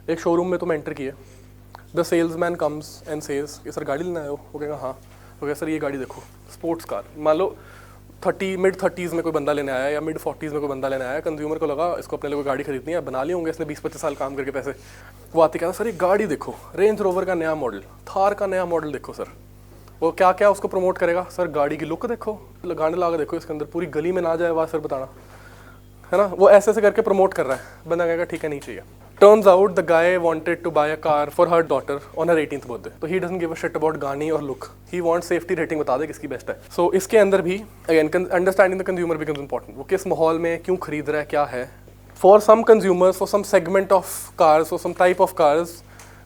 एक शोरूम में तुम एंटर किए, the salesman comes and says कि सर गाड़ी लेना आए हो? वो कहेगा हाँ। वो कहेगा सर ये गाड़ी देखो, स्पोर्ट्स कार। मान लो मिड 30s में कोई बंदा लेने आया या मिड 40s में कोई बंदा लेने आया, कंज्यूमर को लगा इसको अपने लिए कोई गाड़ी खरीदनी है, बना लिए होंगे इसने 20-25 साल काम करके पैसे। वो आते कहता सर ये गाड़ी देखो, रेंज रोवर का नया मॉडल, थार का नया मॉडल देखो सर। वो क्या क्या उसको प्रमोट करेगा? सर गाड़ी की लुक देखो, गाड़ी लगा देखो इसके अंदर, पूरी गली में ना जाए आवाज़ सर बताना, है ना। वो ऐसे ऐसे करके प्रमोट कर रहा है। बंदा कहेगा ठीक है नहीं चाहिए। Turns out the guy wanted to buy a car for her daughter on her 18th birthday. So he doesn't give a shit about गानी और look. He wants safety rating, बता दे किसकी बेस्ट है। So इसके अंदर भी again understanding the consumer becomes important. वो किस माहौल में क्यों खरीद रहा है, क्या है। For some consumers, for some segment of cars, for some type of cars,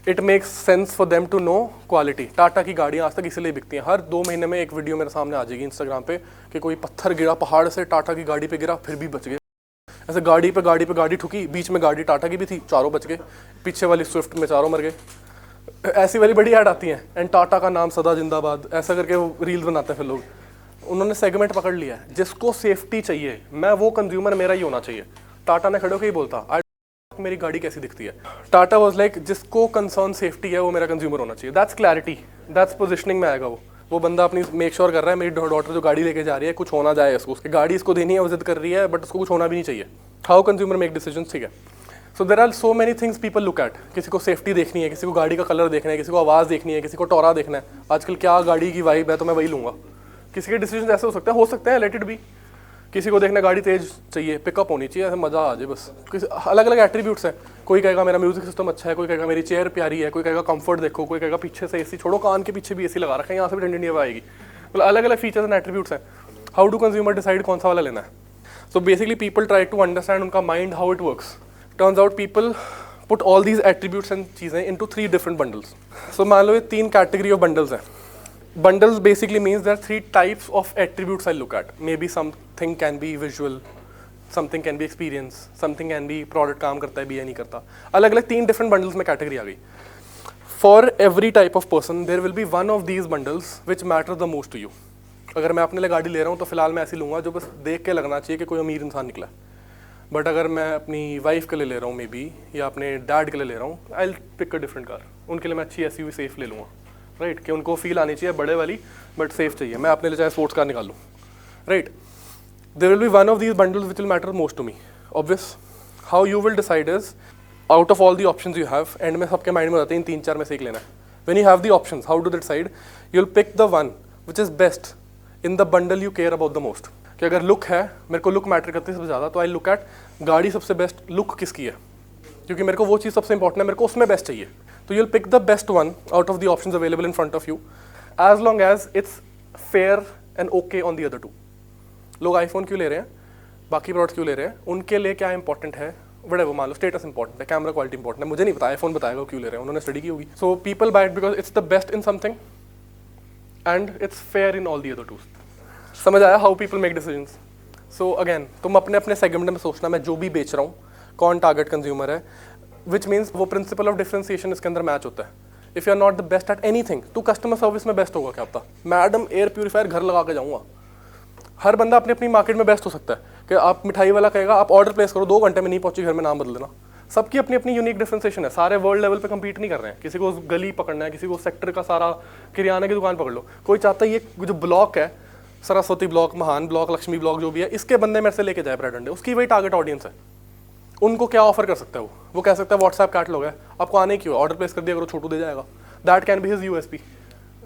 it makes sense for them to know quality. Tata की गाड़ियाँ आज तक इसीलिए बिकती हैं। हर 2 महीने में एक वीडियो मेरे सामने आ जाएगी इंस्टाग्राम पे कि कोई पत्थर गिरा पहाड़ से, टाटा की गाड़ी पे गिरा, फिर भी बच गए। ऐसे गाड़ी पे गाड़ी ठुकी, बीच में गाड़ी टाटा की भी थी, चारों बच गए, पीछे वाली स्विफ्ट में चारों मर गए। ऐसी वाली बड़ी ऐड आती हैं, एंड टाटा का नाम सदा जिंदाबाद, ऐसा करके वो रील बनाते हैं फिर लोग। उन्होंने सेगमेंट पकड़ लिया है, जिसको सेफ्टी चाहिए, मैं वो कंज्यूमर मेरा ही होना चाहिए। टाटा ने खड़े होकर ही बोलता मेरी गाड़ी कैसी दिखती है। टाटा वाज लाइक जिसको कंसर्न सेफ्टी है वो मेरा कंज्यूमर होना चाहिए। दैट्स क्लैरिटी, दैट्स पोजिशनिंग में आएगा। वो बंदा अपनी मेक श्योर कर रहा है मेरी डॉटर जो गाड़ी लेके जा रही है कुछ होना जाए इसको, उसकी गाड़ी इसको देनी है, वो जिद कर रही है, बट उसको कुछ होना भी नहीं चाहिए। हाउ कंज्यूमर मेक डिसीजंस, ठीक है। So there are so many things people look at. किसी को सेफ्टी देखनी है, किसी को गाड़ी का कलर देखना है, किसी को आवाज़ देखनी है, किसी को टोरा देखना है, आजकल क्या गाड़ी की वाइब है तो मैं वही लूँगा। किसी के डिसीजन ऐसे हो सकते हैं, लेट इट बी। किसी को देखना गाड़ी तेज चाहिए, पिकअप होनी चाहिए, ऐसे मज़ा आ जाए बस। किसी अलग अलग एट्रीब्यूट्स हैं। कोई कहेगा मेरा म्यूजिक सिस्टम अच्छा है, कोई कहेगा मेरी चेयर प्यारी है, कोई कहेगा कंफर्ट देखो, कोई कहेगा पीछे से एसी छोड़ो, कान के पीछे भी एसी लगा रखा है, यहाँ से भी ठंडी हवा आएगी। मतलब अलग अलग फीचर्स एंड एट्रीब्यूट्स हैं। हाउ डू कंज्यूमर डिसाइड कौन सा वाला लेना है? So basically people try to understand उनका mind how it works. Turns out people put all these attributes and चीज़ें इनटू 3 डिफरेंट बंडल्स। सो मान लो ये 3 कैटेगरी ऑफ बंडल्स हैं। Bundles basically means there are 3 types of attributes I look at. Maybe something can be visual, something can be experience, something can be product काम करता है भी या नहीं करता। अलग अलग 3 different bundles में category आ गई। For every type of person there will be one of these bundles which matters the most to you. अगर मैं अपने लिए गाड़ी ले रहा हूँ तो फिलहाल मैं ऐसी लूँगा जो बस देख के लगना चाहिए कि कोई अमीर इंसान निकला। बट अगर मैं अपनी वाइफ के लिए ले रहा हूँ मे बी, या अपने डैड के लिए ले रहा हूँ, I will pick a different car. उनके लिए मैं अच्छी SUV सेफ ले लूँगा, राइट, कि उनको फील आनी चाहिए बड़े वाली बट सेफ चाहिए। मैं अपने लिए चाहे स्पोर्ट्स कार निकाल लूँ, right. There will be one of these bundles which will matter most to me. Obvious how you will decide is out of all the options you have, and में सबके mind में होते हैं 3-4 में से एक लेना है। When you have the options how do decide? You will pick the one which is best in the bundle you care about the most. कि अगर लुक है, मेरे को लुक मैटर करती है सबसे ज़्यादा, तो आई लुक एट गाड़ी सबसे बेस्ट लुक किसकी है, क्योंकि मेरे को वो चीज़ सबसे इंपॉर्टेंट है, मेरे को उसमें बेस्ट चाहिए। तो you'll pick the best one out of the options available in front of you, as long as it's fair and okay on the other two. लोग आईफोन क्यों ले रहे हैं, बाकी प्रोडक्ट क्यों ले रहे हैं, उनके लिए क्या इंपॉर्टेंट है, बड़े वो मान लो स्टेटस इंपॉर्टेंट है, कैमरा क्वालिटी इंपॉर्टेंट है, मुझे नहीं पता, आईफोन बताएगा क्यों ले रहे हैं, उन्होंने स्टडी की होगी। So people buy it because it's the best in something and it's fair in all the other two. समझ आया how people make decisions? So again तुम अपने अपने सेगमेंट में सोचना, मैं जो भी बेच रहा हूँ कौन टारगेट कंज्यूमर है, विच मीन्स वो प्रिंसिपल ऑफ डिफरेंशिएशन इसके अंदर मैच होता है। If you are not the best at anything, तू कस्टमर सर्विस में बेस्ट होगा क्या पता। मैडम एयर प्यूरीफायर घर लगा के जाऊंगा। हर बंदा अपनी अपनी मार्केट में बेस्ट हो सकता है। कि आप मिठाई वाला कहेगा आप ऑर्डर प्लेस करो, 2 घंटे में नहीं पहुंची घर में, नाम बदल देना। सबकी अपनी अपनी यूनिक डिफरेंशिएशन है। सारे वर्ल्ड लेवल पे कम्पीट नहीं कर रहे हैं। किसी को गली पकड़ना है, किसी को सेक्टर का सारा किराने की दुकान पकड़ लो। कोई चाहता है ये जो ब्लॉक है, सरस्वती ब्लॉक, महान ब्लॉक, लक्ष्मी ब्लॉक जो भी है, इसके बंदे मेरे से लेके जाए ब्रेड अंडे, उसकी वही टारगेट ऑडियंस है। उनको क्या ऑफर कर सकता है वो कह सकता है व्हाट्सएप कैटलॉग है, आपको आने क्यों, ऑर्डर प्लेस कर दिया करो, छोटू दे जाएगा। That can be his USP,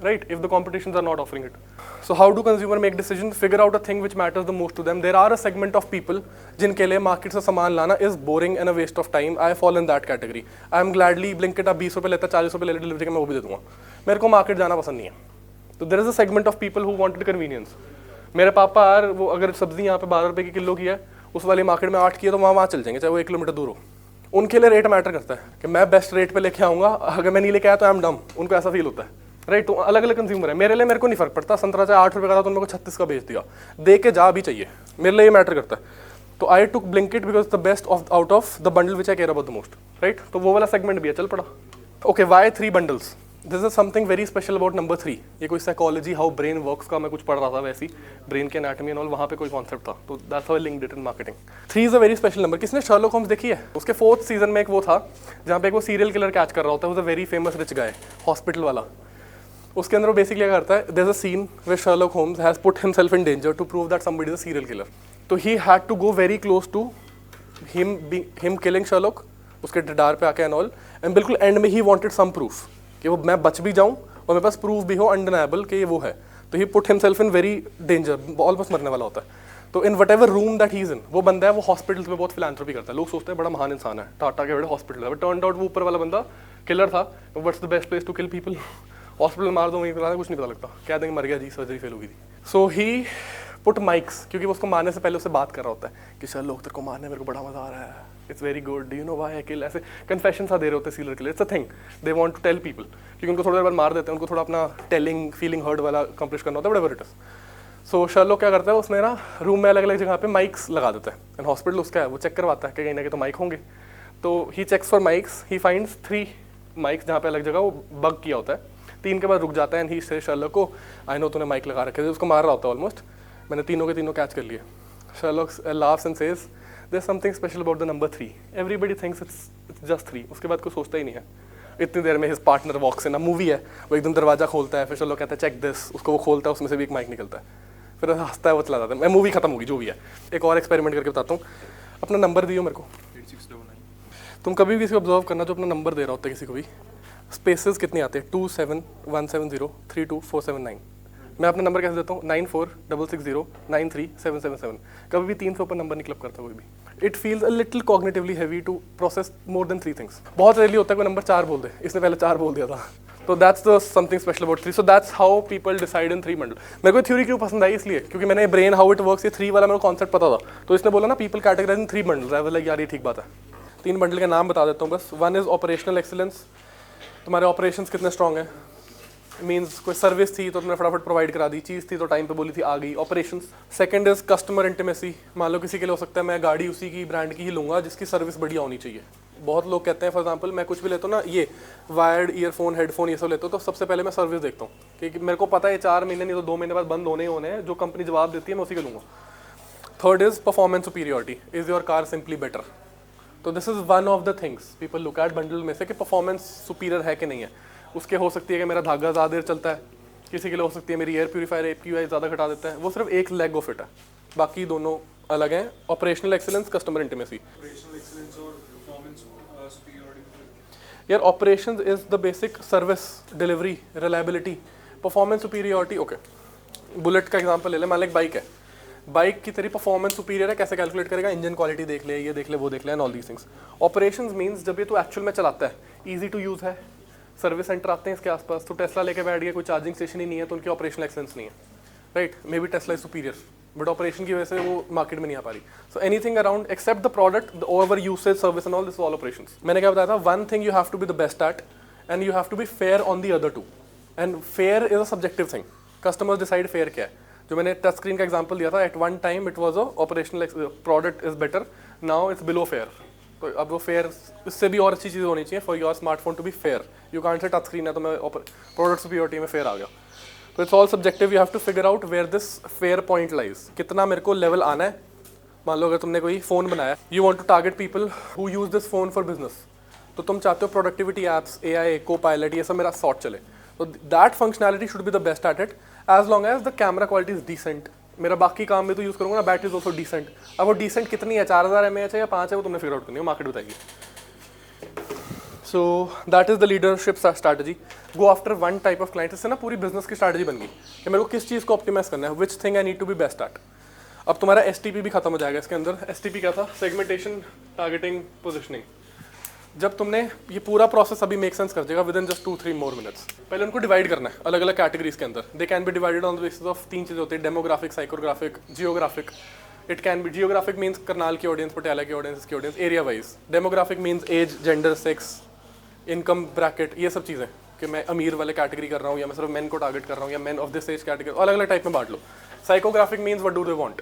right, if the competitions are not offering it. So how do consumer make decision? Figure out a thing which matters the most to them. There are a segment of people जिनके लिए market से सामान लाना is boring and a waste of time. I fall in that category. I am gladly Blinkit आप 20 रुपये लेता है, 40 रुपये ले डिलीवरी के, मैं वो भी दे दूंगा। मेरे को मार्केट जाना पसंद नहीं है। तो there is a segment of people who wanted convenience. मेरे पापा यार वो अगर सब्जी यहाँ पे 12 रुपये की किलो की है, उस वाली मार्केट में 8 की है, तो वहाँ चल जाएंगे चाहे वो 1 किलोमीटर दूर हो। उनके लिए रेट मैटर करता है कि मैं बेस्ट रेट पे लेके आऊँगा, अगर मैं नहीं लेके आया तो आई एम डम। उनको ऐसा फील होता है, राइट। तो अलग अलग कंज्यूमर है। मेरे लिए मेरे को नहीं फर्क पड़ता, संतरा चाहे 8 रुपये का था तो मेरे को 36 का बेच दिया, दे के जा भी चाहिए, मेरे लिए ये मैटर करता है। तो I took Blinkit because the best out of the bundle which I care about the most, right. तो वो वाला सेगमेंट भी है, चल पड़ा। Okay, why 3 bundles? This is something very special about number 3. ये कोई साइकोलॉजी हाउ ब्रेन वर्क्स का मैं कुछ पढ़ रहा था वैसी, ब्रेन के एनाटॉमी एंड ऑल, वहाँ पे कोई कॉन्सेप्ट था, तो that's how I linked it in marketing. 3 is a very special number. किसने शर्लॉक होम्स देखी है? उसके 4th सीजन में एक वो था जहाँ पे एक वो सीरियल किलर कैच कर रहा होता है, वो very famous rich guy, hospital वाला. उसके अंदर वो बेसिकली क्या करता है, there is a scene where Sherlock Holmes has put himself in danger to prove that somebody is a serial killer. तो he had to go very close to him killing Sherlock, उसके radar पे आके and all, and बिल्कुल end में ही wanted some proof कि वो मैं बच भी जाऊं और मेरे पास प्रूफ भी हो अनडिनाइबल कि ये वो है. तो he put himself in very danger, almost मरने वाला होता है. तो in whatever room that he is in, वो बंदा है वो हॉस्पिटल्स में बहुत फिलैंथ्रोपी करता है. लोग सोचते हैं बड़ा महान इंसान है, टाटा के बड़े हॉस्पिटल है, बट टर्न्ड आउट वो ऊपर वाला बंदा किलर था. What's the best place to kill people? Hospital मार दो, वहीं कुछ नहीं पता लगता, कह देंगे मर गया जी, सर्जरी फेल हो गई थी. सो ही पुट माइक्स, क्योंकि वो उसको मारने से पहले उससे बात कर रहा होता है कि सर लोग तेरे को मारने मेरे को बड़ा मजा आ रहा है, it's very good, do you know why I kill, ऐसे कन्फेशन सा दे रहे होते हैं serial killer. It's a thing they want to tell people, क्योंकि उनको थोड़ी देर बाद मार देते हैं, उनको थोड़ा अपना टेलिंग फीलिंग हर्ट वाला कंप्लीट करना होता है, whatever it is. So Sherlock क्या करता है, उसने ना रूम में अलग अलग जगह पे माइक्स लगा देता है, एंड हॉस्पिटल उसका है, वो चेक करवाता है कि कहीं ना कहीं तो माइक होंगे. तो he checks for mics, he finds 3 mics जहाँ पे अलग जगह वो बग किया होता है. 3 के बाद रुक जाता है एंड ही से शर्लॉक को, आई नो तूने माइक लगा रखे थे, उसको मार रहा होता है ऑलमोस्ट, मैंने तीनों के तीनों कैच कर लिए. Sherlock laughs and says there's something special about the number 3. Everybody thinks it's just 3. उसके बाद कोई सोचता ही नहीं है. इतनी देर में his partner walks in, movie है, वो एकदम दरवाजा खोलता है, फिर शर्लॉक कहता है चेक दिस, उसको वो खोलता है, उसमें से भी एक माइक निकलता है, फिर हंसता है, वो चला जाता है. मूवी खत्म होगी जो भी है. एक और एक्सपेरिमेंट करके बताता हूँ. अपना नंबर दियो मेरे को. 8699. तुम कभी भी किसी को ऑब्जर्व करना जो अपना नंबर दे रहा होता है किसी को भी, स्पेसेस कितनी आते हैं, 2717032479. मैं अपना नंबर कैसे देता हूँ, 9466093777. कभी भी 3 से ऊपर नंबर नहीं क्लब करता कोई भी. It feels a little cognitively heavy to process more than 3 things. बहुत रेयरली होता है कोई नंबर 4 बोल दे, इसने पहले 4 बोल दिया था. तो that's the something special about 3. So that's how people decide in 3 bundle. मेरे को थ्योरी क्यों पसंद आई, इसलिए क्योंकि मैंने ब्रेन हाउ इट वर्क्स, ये 3 वाला मेरे को कॉन्सेप्ट पता था. तो इसने बोला ना people categorise in 3 bundles. I was like यार ये ठीक बात है. 3 बंडल के नाम बता देता हूँ बस. 1 इज ऑपरेशनल एक्सीलेंस. तुम्हारे ऑपरेशंस कितने स्ट्रॉन्ग हैं, मीन्स कोई सर्विस थी तो तुमने फटाफट प्रोवाइड करा दी, चीज़ थी तो टाइम पे बोली थी आ गई, operations. Second is customer intimacy. मान लो किसी के लिए हो सकता है मैं गाड़ी उसी की ब्रांड की ही लूँगा जिसकी सर्विस बढ़िया होनी चाहिए. बहुत लोग कहते हैं फॉर एग्जांपल मैं कुछ भी लेता हूँ ना, ये वायर्ड ईयरफोन हेडफोन ये सब लेता हूँ तो सबसे पहले मैं सर्विस देखता हूँ, क्योंकि मेरे को पता है 4 महीने नहीं तो 2 महीने बाद बंद होने ही होने हैं. जो कंपनी जवाब देती है मैं उसी को लूँगा. Third is performance superiority. Is your car simply better. तो this is one of the things people look at bundle में से कि परफॉर्मेंस सुपीरियर है कि नहीं है. उसके हो सकती है कि मेरा धागा ज़्यादा देर चलता है, किसी के लिए हो सकती है मेरी एयर प्यूरीफायर API ज़्यादा घटा देता है. वो सिर्फ एक लेग ऑफ इट है, बाकी दोनों अलग हैं. Operational excellence, customer intimacy. यार operations is the basic service delivery reliability. Performance superiority okay, bullet का एग्जांपल ले ले. मान लो एक बाइक है, बाइक की तेरी परफॉर्मेंस सुपीरियर है, कैसे कैलकुलेट करेगा, इंजन क्वालिटी देख ले, ये देख ले, वो देख ले, and all these things. Operations means जब ये तू एक्चुअल में चलाता है, इजी टू यूज़ है, सर्विस सेंटर आते हैं इसके आसपास. तो टेस्ला लेके बैठ गया, कोई चार्जिंग स्टेशन ही नहीं है तो उनकी ऑपरेशनल एक्सेलेंस नहीं है, right. May be Tesla is superior but operation की वजह से वो मार्केट में नहीं आ पा रही. So anything around except the product, the over usage, service and all, this all operations. मैंने क्या बताया था, one thing you have to be the best at and you have to be fair on the other two. And fair is a subjective thing. Customers decide fair क्या है. जो मैंने touch screen का example दिया था, at one time it was a operational product is better, now it's below fair. तो अब वो फेयर, इससे भी और अच्छी चीज़ होनी चाहिए for your smartphone to be fair. You can't say touch screen है तो मैं प्रोडक्ट सुपीरियरिटी में फेयर आ गया. तो it's all subjective. You have to figure out where this fair point lies. कितना मेरे को लेवल आना है. मान लो अगर तुमने कोई फ़ोन बनाया, you want to target people who use this phone for business, तो तुम चाहते हो प्रोडक्टिविटी एप्स, AI, Copilot, ये सब मेरा सॉर्ट चले. तो that functionality should be the best at it as long as the camera quality is decent. मेरा बाकी काम में तो यूज़ करूँगा ना, बैटरी इज ऑल्सो डिसेंट. अब वो डिसेंट कितनी है, 4000 mAh है या 5 है, वो तुमने फिगर आउट करनी है, मार्केट बताएगी. So that is the leadership strategy. Go after one type of client. इससे ना पूरी बिजनेस की स्ट्रैटेजी बन गई कि मेरे को किस चीज़ को ऑप्टिमाइज करना है, which thing I need to be best at. अब तुम्हारा STP भी खत्म हो जाएगा इसके अंदर. STP क्या था, सेगमेंटेशन, टारगेटिंग, पोजिशनिंग. जब तुमने ये पूरा प्रोसेस अभी मेक सेंस कर जाएगा with in just 2-3 more minutes. पहले उनको डिवाइड करना है अलग अलग कैटेगरीज के अंदर. They can be divided on the basis of 3 चीज़ें होती है, demographic, psychographic, geographic. It can be geographic means Karnal की ऑडियंस, पटियाला की ऑडियंस, की audience area wise. Demographic means age, gender, sex, income bracket, ये सब चीज़ें कि मैं अमीर वाले कैटेगरी कर रहा हूँ या मैं सिर्फ मेन को टारगेट कर रहा हूँ या men of this age category, अलग अलग टाइप में बांट लो. Psychographic means what do they want.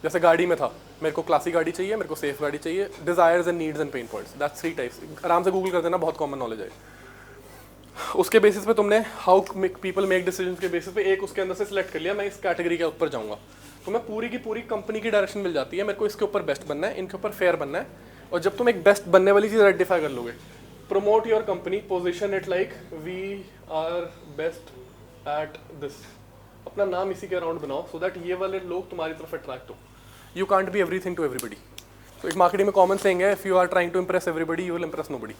जैसे गाड़ी में था, मेरे को क्लासिक गाड़ी चाहिए, मेरे को सेफ गाड़ी चाहिए, desires and needs and pen points. That's 3 types. आराम से गूगल कर देना, बहुत कॉमन नॉलेज है. उसके बेसिस पे तुमने हाउ पीपल मेक डिसीजन के बेसिस पे एक उसके अंदर से सिलेक्ट कर लिया, मैं इस कैटेगरी के ऊपर जाऊंगा, तो मैं पूरी की पूरी कंपनी की डायरेक्शन मिल जाती है, मेरे को इसके ऊपर बेस्ट बनना है, इनके ऊपर फेयर बनना है। और जब तुम एक बेस्ट बनने वाली चीज़ आइडेंटिफाई कर लोगे, promote your company, position it like we are best at this, अपना नाम इसी के अराउंड बनाओ, सो दैट ये वाले लोग तुम्हारी तरफ अट्रैक्ट हो। You can't be everything to everybody. तो एक मार्केटिंग में कॉमन सेइंग है, if you are trying to impress everybody you will impress nobody,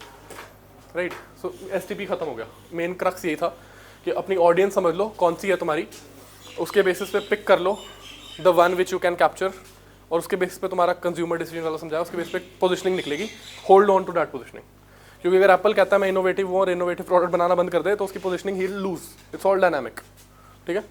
right. So STP खत्म हो गया। मेन क्रक्स यही था कि अपनी ऑडियंस समझ लो कौन सी है तुम्हारी, उसके बेसिस पे पिक कर लो the one which you can capture, और उसके बेसिस पे तुम्हारा कंज्यूमर डिसीजन वाला समझाया, उसके बेसिस पे पोजिशनिंग निकलेगी। Hold on to that positioning, क्योंकि अगर एप्पल कहता है मैं इनोवेटिव हूँ और इनोवेटिव प्रोडक्ट बनाना बंद कर दे, तो उसकी पोजिशनिंग ही लूज। इट्स ऑल डायनामिक, ठीक है।